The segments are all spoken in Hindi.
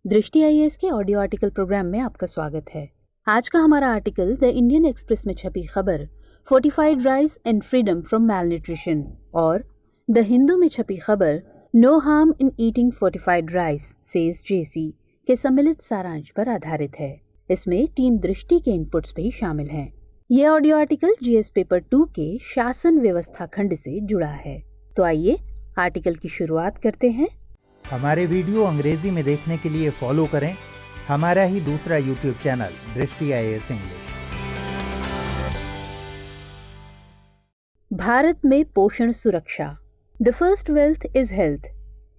दृष्टि आईएएस के ऑडियो आर्टिकल प्रोग्राम में आपका स्वागत है। आज का हमारा आर्टिकल द इंडियन एक्सप्रेस में छपी खबर fortified rice and freedom from malnutrition और द हिंदू में छपी खबर no harm in eating fortified rice says जेसी के सम्मिलित सारांश पर आधारित है। इसमें टीम दृष्टि के इनपुट्स भी शामिल हैं। यह ऑडियो आर्टिकल जीएस पेपर 2 के शासन व्यवस्था खंड से जुड़ा है। तो आइए आर्टिकल की शुरुआत करते हैं। हमारे वीडियो अंग्रेजी में देखने के लिए फॉलो करें हमारा ही दूसरा यूट्यूब चैनल दृष्टि आईएएस इंग्लिश। भारत में पोषण सुरक्षा, the first wealth is health.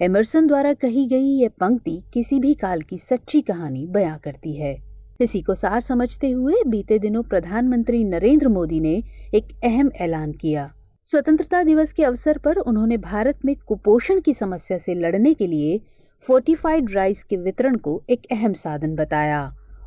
Emerson द्वारा कही गई यह पंक्ति किसी भी काल की सच्ची कहानी बयां करती है। इसी को सार समझते हुए बीते दिनों प्रधानमंत्री नरेंद्र मोदी ने एक अहम ऐलान किया। स्वतंत्रता दिवस के अवसर पर उन्होंने भारत में कुपोषण की समस्या से लड़ने के लिए फोर्टिफाइड राइस के वितरण को एक अहम साधन बताया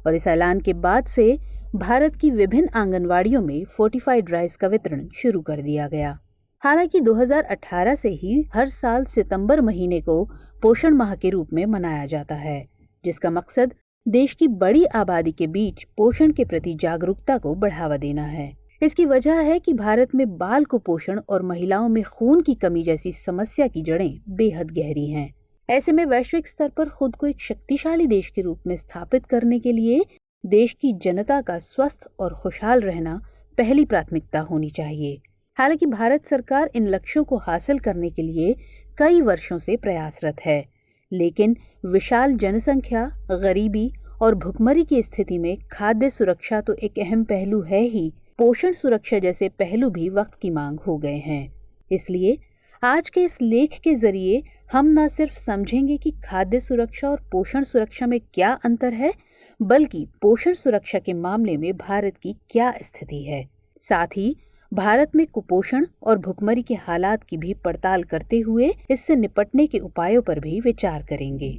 और इस ऐलान के बाद से भारत की विभिन्न आंगनवाड़ियों में फोर्टिफाइड राइस का वितरण शुरू कर दिया गया। हालांकि 2018 से ही हर साल सितंबर महीने को पोषण माह के रूप में मनाया जाता है, जिसका मकसद देश की बड़ी आबादी के बीच पोषण के प्रति जागरूकता को बढ़ावा देना है। इसकी वजह है कि भारत में बाल कुपोषण और महिलाओं में खून की कमी जैसी समस्या की जड़ें बेहद गहरी हैं। ऐसे में वैश्विक स्तर पर खुद को एक शक्तिशाली देश के रूप में स्थापित करने के लिए देश की जनता का स्वस्थ और खुशहाल रहना पहली प्राथमिकता होनी चाहिए। हालांकि भारत सरकार इन लक्ष्यों को हासिल करने के लिए कई वर्षों से प्रयासरत है, लेकिन विशाल जनसंख्या, गरीबी और भुखमरी की स्थिति में खाद्य सुरक्षा तो एक अहम पहलू है ही, पोषण सुरक्षा जैसे पहलू भी वक्त की मांग हो गए हैं। इसलिए आज के इस लेख के जरिए हम न सिर्फ समझेंगे कि खाद्य सुरक्षा और पोषण सुरक्षा में क्या अंतर है, बल्कि पोषण सुरक्षा के मामले में भारत की क्या स्थिति है। साथ ही भारत में कुपोषण और भुखमरी के हालात की भी पड़ताल करते हुए इससे निपटने के उपायों पर भी विचार करेंगे।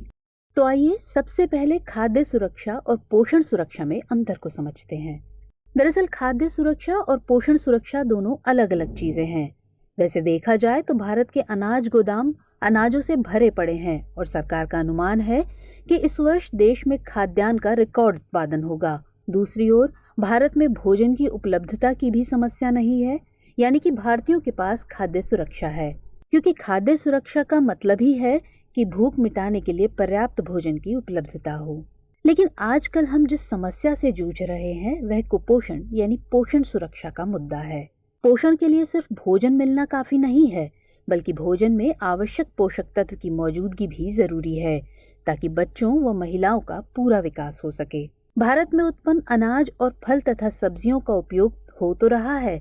तो आइए सबसे पहले खाद्य सुरक्षा और पोषण सुरक्षा में अंतर को समझते हैं। दरअसल खाद्य सुरक्षा और पोषण सुरक्षा दोनों अलग अलग चीजें हैं। वैसे देखा जाए तो भारत के अनाज गोदाम अनाजों से भरे पड़े हैं और सरकार का अनुमान है कि इस वर्ष देश में खाद्यान्न का रिकॉर्ड उत्पादन होगा। दूसरी ओर भारत में भोजन की उपलब्धता की भी समस्या नहीं है, यानी कि भारतीयों के पास खाद्य सुरक्षा है, क्योंकि खाद्य सुरक्षा का मतलब ही है कि भूख मिटाने के लिए पर्याप्त भोजन की उपलब्धता हो। लेकिन आजकल हम जिस समस्या से जूझ रहे हैं वह कुपोषण यानी पोषण सुरक्षा का मुद्दा है। पोषण के लिए सिर्फ भोजन मिलना काफी नहीं है, बल्कि भोजन में आवश्यक पोषक तत्व की मौजूदगी भी जरूरी है ताकि बच्चों व महिलाओं का पूरा विकास हो सके। भारत में उत्पन्न अनाज और फल तथा सब्जियों का उपयोग हो तो रहा है,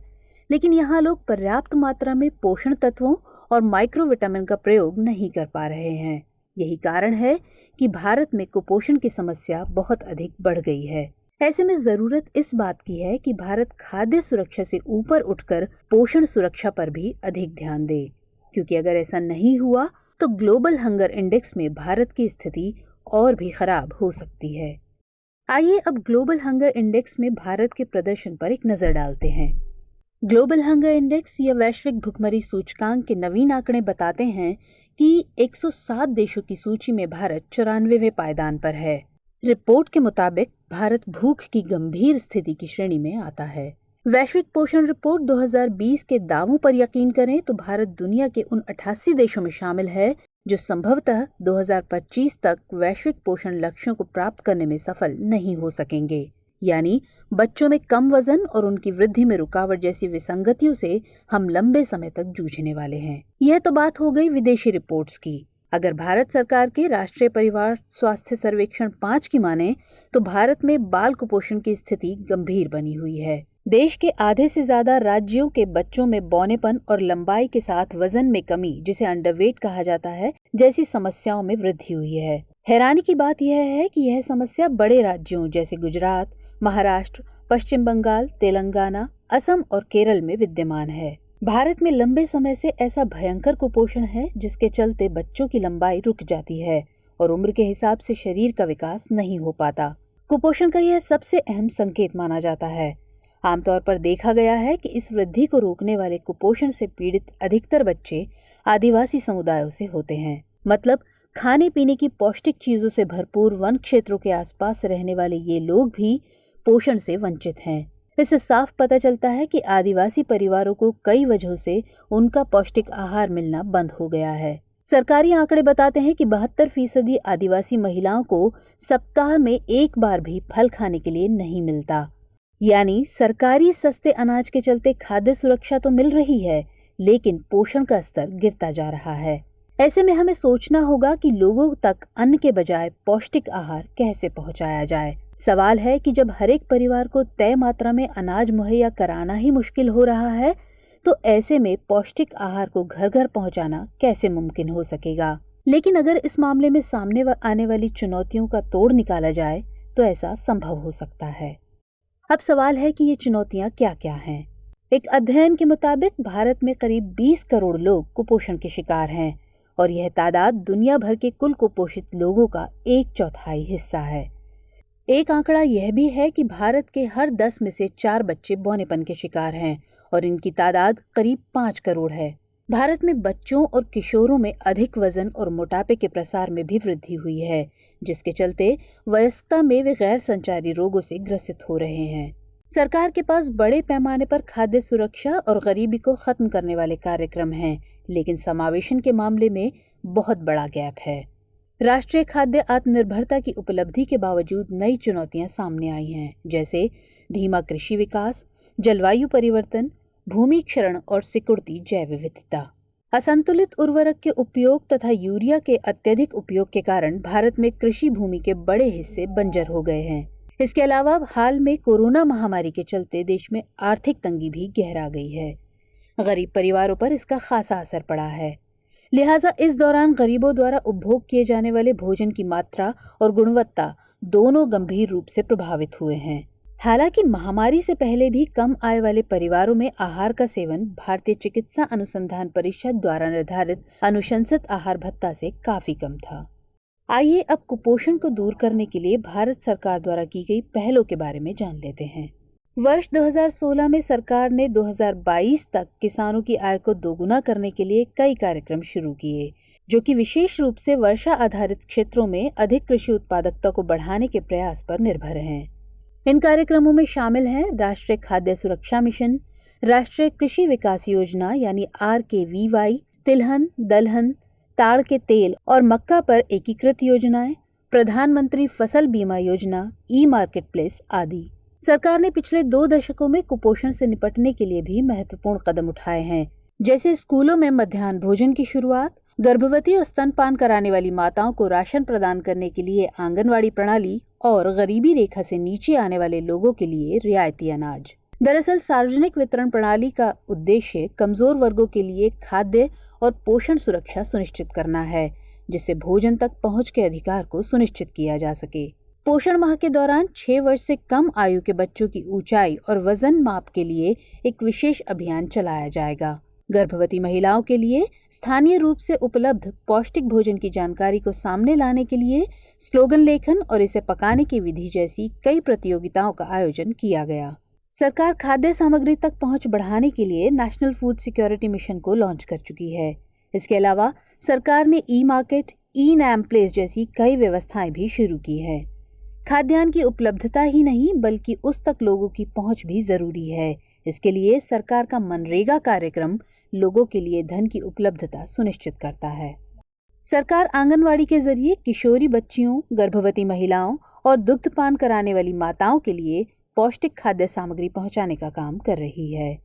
लेकिन यहाँ लोग पर्याप्त मात्रा में पोषण तत्वों और माइक्रोविटामिन का प्रयोग नहीं कर पा रहे हैं। यही कारण है कि भारत में कुपोषण की समस्या बहुत अधिक बढ़ गई है। ऐसे में जरूरत इस बात की है कि भारत खाद्य सुरक्षा से ऊपर उठकर पोषण सुरक्षा पर भी अधिक ध्यान दे, क्योंकि अगर ऐसा नहीं हुआ तो ग्लोबल हंगर इंडेक्स में भारत की स्थिति और भी खराब हो सकती है। आइए अब ग्लोबल हंगर इंडेक्स में भारत के प्रदर्शन पर एक नजर डालते हैं। ग्लोबल हंगर इंडेक्स या वैश्विक भुखमरी सूचकांक के नवीन आंकड़े बताते हैं कि 107 देशों की सूची में भारत 94वें पायदान पर है। रिपोर्ट के मुताबिक भारत भूख की गंभीर स्थिति की श्रेणी में आता है। वैश्विक पोषण रिपोर्ट 2020 के दावों पर यकीन करें तो भारत दुनिया के उन 88 देशों में शामिल है जो संभवतः 2025 तक वैश्विक पोषण लक्ष्यों को प्राप्त करने में सफल नहीं हो सकेंगे। यानी बच्चों में कम वजन और उनकी वृद्धि में रुकावट जैसी विसंगतियों से हम लंबे समय तक जूझने वाले हैं। यह तो बात हो गई विदेशी रिपोर्ट्स की। अगर भारत सरकार के राष्ट्रीय परिवार स्वास्थ्य सर्वेक्षण 5 की माने तो भारत में बाल कुपोषण की स्थिति गंभीर बनी हुई है। देश के आधे से ज्यादा राज्यों के बच्चों में बौनेपन और लंबाई के साथ वजन में कमी, जिसे अंडरवेट कहा जाता है, जैसी समस्याओं में वृद्धि हुई है। हैरानी की बात यह है कि यह समस्या बड़े राज्यों जैसे गुजरात, महाराष्ट्र, पश्चिम बंगाल, तेलंगाना, असम और केरल में विद्यमान है। भारत में लंबे समय से ऐसा भयंकर कुपोषण है जिसके चलते बच्चों की लंबाई रुक जाती है और उम्र के हिसाब से शरीर का विकास नहीं हो पाता। कुपोषण का यह सबसे अहम संकेत माना जाता है। आमतौर पर देखा गया है कि इस वृद्धि को रोकने वाले कुपोषण से पीड़ित अधिकतर बच्चे आदिवासी समुदायों से होते हैं। मतलब खाने पीने की पौष्टिक चीजों से भरपूर वन क्षेत्रों के आसपास रहने वाले ये लोग भी पोषण से वंचित हैं। इससे साफ पता चलता है कि आदिवासी परिवारों को कई वजहों से उनका पौष्टिक आहार मिलना बंद हो गया है। सरकारी आंकड़े बताते हैं कि 72% आदिवासी महिलाओं को सप्ताह में एक बार भी फल खाने के लिए नहीं मिलता। यानी सरकारी सस्ते अनाज के चलते खाद्य सुरक्षा तो मिल रही है, लेकिन पोषण का स्तर गिरता जा रहा है। ऐसे में हमें सोचना होगा कि लोगों तक अन्न के बजाय पौष्टिक आहार कैसे पहुंचाया जाए। सवाल है कि जब हर एक परिवार को तय मात्रा में अनाज मुहैया कराना ही मुश्किल हो रहा है, तो ऐसे में पौष्टिक आहार को घर घर पहुंचाना कैसे मुमकिन हो सकेगा। लेकिन अगर इस मामले में सामने आने वाली चुनौतियों का तोड़ निकाला जाए तो ऐसा संभव हो सकता है। अब सवाल है कि ये चुनौतियां क्या क्या हैं। एक अध्ययन के मुताबिक भारत में करीब 20 करोड़ लोग कुपोषण के शिकार हैं और यह तादाद दुनिया भर के कुल कुपोषित लोगों का 1/4 हिस्सा है। एक आंकड़ा यह भी है कि भारत के हर 10 में से 4 बच्चे बौनेपन के शिकार हैं और इनकी तादाद करीब 5 करोड़ है। भारत में बच्चों और किशोरों में अधिक वजन और मोटापे के प्रसार में भी वृद्धि हुई है, जिसके चलते वयस्कता में वे गैर संचारी रोगों से ग्रसित हो रहे हैं। सरकार के पास बड़े पैमाने पर खाद्य सुरक्षा और गरीबी को खत्म करने वाले कार्यक्रम हैं, लेकिन समावेशन के मामले में बहुत बड़ा गैप है। राष्ट्रीय खाद्य आत्मनिर्भरता की उपलब्धि के बावजूद नई चुनौतियां सामने आई हैं, जैसे धीमा कृषि विकास, जलवायु परिवर्तन, भूमि क्षरण और सिकुड़ती जैव विविधता। असंतुलित उर्वरक के उपयोग तथा यूरिया के अत्यधिक उपयोग के कारण भारत में कृषि भूमि के बड़े हिस्से बंजर हो गए हैं। इसके अलावा हाल में कोरोना महामारी के चलते देश में आर्थिक तंगी भी गहरा गई है। गरीब परिवारों पर इसका खासा असर पड़ा है। लिहाजा इस दौरान गरीबों द्वारा उपभोग किए जाने वाले भोजन की मात्रा और गुणवत्ता दोनों गंभीर रूप से प्रभावित हुए हैं। हालांकि महामारी से पहले भी कम आय वाले परिवारों में आहार का सेवन भारतीय चिकित्सा अनुसंधान परिषद द्वारा निर्धारित अनुशंसित आहार भत्ता से काफी कम था। आइए अब कुपोषण को दूर करने के लिए भारत सरकार द्वारा की गई पहलों के बारे में जान लेते हैं। वर्ष 2016 में सरकार ने 2022 तक किसानों की आय को दोगुना करने के लिए कई कार्यक्रम शुरू किए, जो कि विशेष रूप से वर्षा आधारित क्षेत्रों में अधिक कृषि उत्पादकता को बढ़ाने के प्रयास पर निर्भर हैं। इन कार्यक्रमों में शामिल हैं राष्ट्रीय खाद्य सुरक्षा मिशन, राष्ट्रीय कृषि विकास योजना यानी RKVY, तिलहन, दलहन, ताड़ के तेल और मक्का पर एकीकृत योजनाएं, प्रधानमंत्री फसल बीमा योजना, ई-मार्केट प्लेस आदि। सरकार ने पिछले 2 दशकों में कुपोषण से निपटने के लिए भी महत्वपूर्ण कदम उठाए हैं, जैसे स्कूलों में मध्याह्न भोजन की शुरुआत, गर्भवती और स्तनपान कराने वाली माताओं को राशन प्रदान करने के लिए आंगनवाड़ी प्रणाली और गरीबी रेखा से नीचे आने वाले लोगों के लिए रियायती अनाज। दरअसल सार्वजनिक वितरण प्रणाली का उद्देश्य कमजोर वर्गों के लिए खाद्य और पोषण सुरक्षा सुनिश्चित करना है, जिससे भोजन तक पहुंच के अधिकार को सुनिश्चित किया जा सके। पोषण माह के दौरान 6 वर्ष से कम आयु के बच्चों की ऊंचाई और वजन माप के लिए एक विशेष अभियान चलाया जाएगा। गर्भवती महिलाओं के लिए स्थानीय रूप से उपलब्ध पौष्टिक भोजन की जानकारी को सामने लाने के लिए स्लोगन लेखन और इसे पकाने की विधि जैसी कई प्रतियोगिताओं का आयोजन किया गया। सरकार खाद्य सामग्री तक पहुंच बढ़ाने के लिए नेशनल फूड सिक्योरिटी मिशन को लॉन्च कर चुकी है। इसके अलावा सरकार ने ई-मार्केट, ई-नाम प्लेस जैसी कई व्यवस्थाएं भी शुरू की है। खाद्यान्न की उपलब्धता ही नहीं बल्कि उस तक लोगों की पहुंच भी जरूरी है। इसके लिए सरकार का मनरेगा कार्यक्रम लोगों के लिए धन की उपलब्धता सुनिश्चित करता है। सरकार आंगनवाड़ी के जरिए किशोरी बच्चियों, गर्भवती महिलाओं और दुग्धपान कराने वाली माताओं के लिए पौष्टिक खाद्य सामग्री पहुंचाने का काम कर रही है।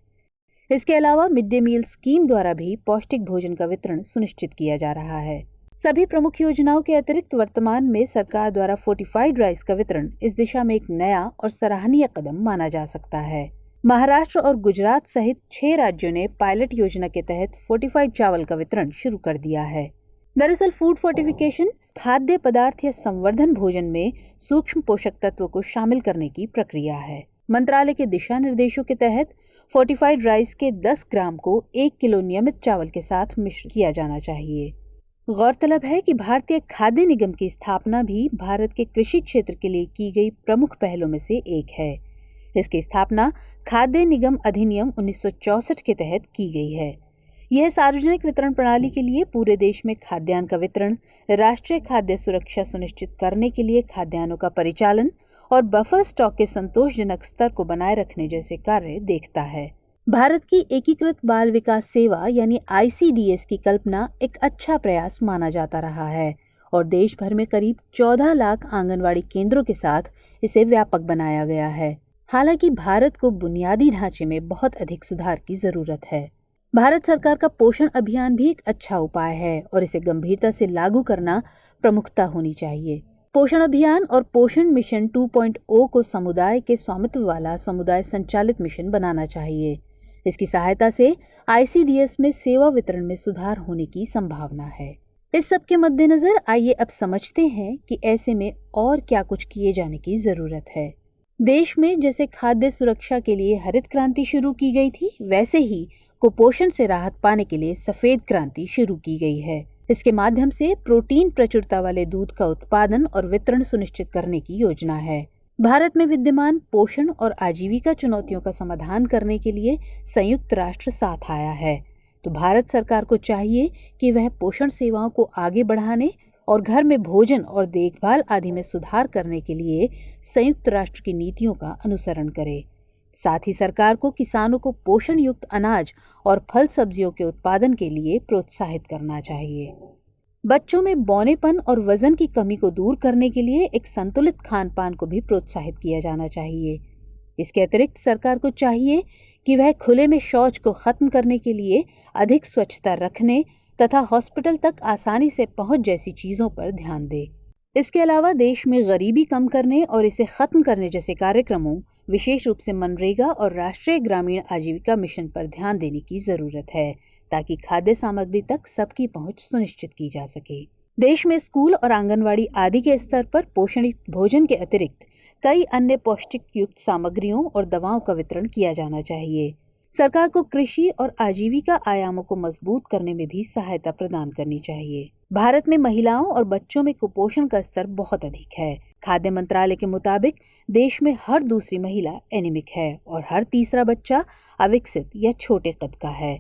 इसके अलावा मिड डे मील स्कीम द्वारा भी पौष्टिक भोजन का वितरण सुनिश्चित किया जा रहा है। सभी प्रमुख योजनाओं के अतिरिक्त वर्तमान में सरकार द्वारा फोर्टिफाइड राइस का वितरण इस दिशा में एक नया और सराहनीय कदम माना जा सकता है। महाराष्ट्र और गुजरात सहित 6 राज्यों ने पायलट योजना के तहत फोर्टिफाइड चावल का वितरण शुरू कर दिया है। दरअसल फूड फोर्टिफिकेशन खाद्य पदार्थ या संवर्धन भोजन में सूक्ष्म पोषक तत्वों को शामिल करने की प्रक्रिया है। मंत्रालय के दिशा निर्देशों के तहत फोर्टिफाइड राइस के 10 ग्राम को 1 किलो नियमित चावल के साथ मिश्र किया जाना चाहिए। गौरतलब है कि भारतीय खाद्य निगम की स्थापना भी भारत के कृषि क्षेत्र के लिए की गई प्रमुख पहलों में से एक है। इसकी स्थापना खाद्य निगम अधिनियम 1964 के तहत की गई है। यह सार्वजनिक वितरण प्रणाली के लिए पूरे देश में खाद्यान्न का वितरण, राष्ट्रीय खाद्य सुरक्षा सुनिश्चित करने के लिए खाद्यान्नों का परिचालन और बफर स्टॉक के संतोषजनक स्तर को बनाए रखने जैसे कार्य देखता है। भारत की एकीकृत बाल विकास सेवा यानी ICDS की कल्पना एक अच्छा प्रयास माना जाता रहा है और देश भर में करीब 14 लाख आंगनवाड़ी केंद्रों के साथ इसे व्यापक बनाया गया है। हालांकि भारत को बुनियादी ढांचे में बहुत अधिक सुधार की जरूरत है। भारत सरकार का पोषण अभियान भी एक अच्छा उपाय है और इसे गंभीरता से लागू करना प्रमुखता होनी चाहिए। पोषण अभियान और पोषण मिशन 2.0 को समुदाय के स्वामित्व वाला समुदाय संचालित मिशन बनाना चाहिए। इसकी सहायता से ICDS में सेवा वितरण में सुधार होने की संभावना है। इस सब के मद्देनजर आइए अब समझते हैं कि ऐसे में और क्या कुछ किए जाने की जरूरत है। देश में जैसे खाद्य सुरक्षा के लिए हरित क्रांति शुरू की गई थी, वैसे ही कुपोषण से राहत पाने के लिए सफेद क्रांति शुरू की गई है। इसके माध्यम से प्रोटीन प्रचुरता वाले दूध का उत्पादन और वितरण सुनिश्चित करने की योजना है। भारत में विद्यमान पोषण और आजीविका चुनौतियों का समाधान करने के लिए संयुक्त राष्ट्र साथ आया है, तो भारत सरकार को चाहिए कि वह पोषण सेवाओं को आगे बढ़ाने और घर में भोजन और देखभाल आदि में सुधार करने के लिए संयुक्त राष्ट्र की नीतियों का अनुसरण करे। साथ ही सरकार को किसानों को पोषण युक्त अनाज और फल सब्जियों के उत्पादन के लिए प्रोत्साहित करना चाहिए। बच्चों में बौनेपन और वजन की कमी को दूर करने के लिए एक संतुलित खान पान को भी प्रोत्साहित किया जाना चाहिए। इसके अतिरिक्त सरकार को चाहिए कि वह खुले में शौच को खत्म करने के लिए अधिक स्वच्छता रखने तथा हॉस्पिटल तक आसानी से पहुंच जैसी चीजों पर ध्यान दे। इसके अलावा देश में गरीबी कम करने और इसे खत्म करने जैसे कार्यक्रमों, विशेष रूप से मनरेगा और राष्ट्रीय ग्रामीण आजीविका मिशन पर ध्यान देने की जरूरत है, ताकि खाद्य सामग्री तक सबकी पहुंच सुनिश्चित की जा सके। देश में स्कूल और आंगनवाड़ी आदि के स्तर पर पोषण युक्त भोजन के अतिरिक्त कई अन्य पौष्टिक युक्त सामग्रियों और दवाओं का वितरण किया जाना चाहिए। सरकार को कृषि और आजीविका आयामों को मजबूत करने में भी सहायता प्रदान करनी चाहिए। भारत में महिलाओं और बच्चों में कुपोषण का स्तर बहुत अधिक है। खाद्य मंत्रालय के मुताबिक देश में हर दूसरी महिला एनीमिक है और हर तीसरा बच्चा अविकसित या छोटे कद का है।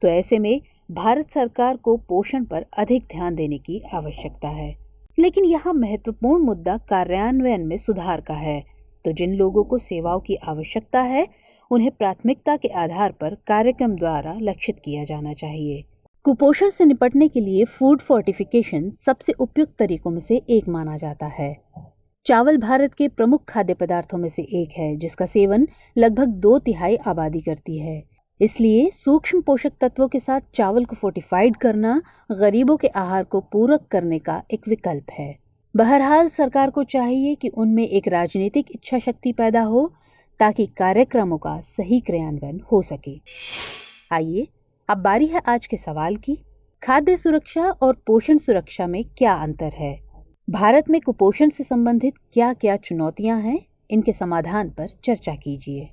तो ऐसे में भारत सरकार को पोषण पर अधिक ध्यान देने की आवश्यकता है। लेकिन यहाँ महत्वपूर्ण मुद्दा कार्यान्वयन में सुधार का है। तो जिन लोगों को सेवाओं की आवश्यकता है, उन्हें प्राथमिकता के आधार पर कार्यक्रम द्वारा लक्षित किया जाना चाहिए। कुपोषण से निपटने के लिए फूड फोर्टिफिकेशन सबसे उपयुक्त तरीकों में से एक माना जाता है। चावल भारत के प्रमुख खाद्य पदार्थों में से एक है, जिसका सेवन लगभग 2/3 आबादी करती है। इसलिए सूक्ष्म पोषक तत्वों के साथ चावल को फोर्टिफाइड करना गरीबों के आहार को पूरक करने का एक विकल्प है। बहरहाल सरकार को चाहिए कि उनमें एक राजनीतिक इच्छा शक्ति पैदा हो, ताकि कार्यक्रमों का सही क्रियान्वयन हो सके। आइए अब बारी है आज के सवाल की। खाद्य सुरक्षा और पोषण सुरक्षा में क्या अंतर है? भारत में कुपोषण से संबंधित क्या क्या चुनौतियां हैं? इनके समाधान पर चर्चा कीजिए।